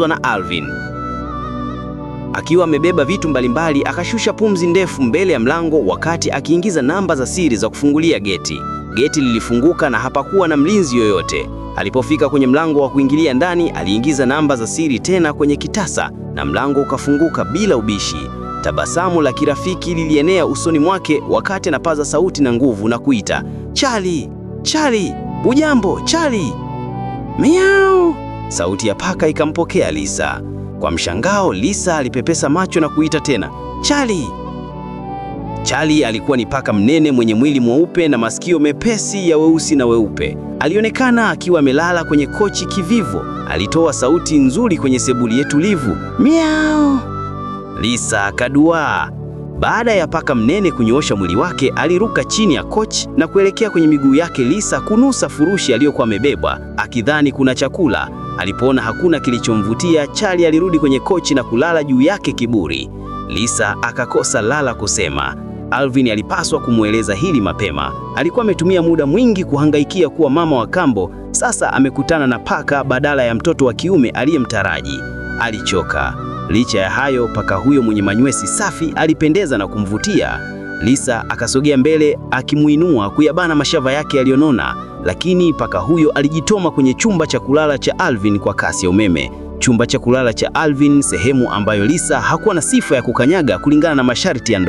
na Alvin. Akiwa amebeba vitu mbalimbali, akashusha pumzi ndefu mbele ya mlango wakati akiingiza namba za siri za kufungulia geti. Geti lilifunguka na hapakuwa na mlinzi yoyote. Alipofika kwenye mlango wa kuingilia ndani, aliingiza namba za siri tena kwenye kitasa na mlango ukafunguka bila ubishi. Tabasamu la kirafiki lilienea usoni mwake wakati anapaza sauti na nguvu na kuita, "Charlie, Charlie, ujambo, Charlie?" Miau! Sauti ya paka ikampokea Lisa. Kwa mshangao, Lisa alipepesa macho na kuita tena, "Charlie." Charlie alikuwa ni paka mnene mwenye mwili mweupe na masikio mepesi ya weusi na weupe. Alionekana akiwa amelala kwenye kochi kivivo. Alitoa sauti nzuri kwenye sebuli tulivu, "Miau." Lisa akaduaa. Baada ya paka mnene kunyoosha mwili wake, aliruka chini ya kochi na kuelekea kwenye miguu yake Lisa kunusa furushi aliyokuwa amebebwa, akidhani kuna chakula. Alipoona hakuna kilichomvutia, Charlie alirudi kwenye kochi na kulala juu yake kiburi. Lisa akakosa lala kusema. Alvin alipaswa kumweleza hili mapema. Alikuwa ametumia muda mwingi kuhangaikia kuwa mama wa kambo, sasa amekutana na paka badala ya mtoto wa kiume aliyemtaraji. Alichoka. Licha ya hayo, paka huyo mwenye manywesi safi alipendeza na kumvutia. Lisa akasogea mbele akimuinua kuyabana mashava yake yaliyonona, lakini paka huyo alijitoma kwenye chumba cha kulala cha Alvin kwa kasi ya umeme. Chumba cha kulala cha Alvin, sehemu ambayo Lisa hakuwa na sifa ya kukanyaga kulingana na masharti ya ndoa.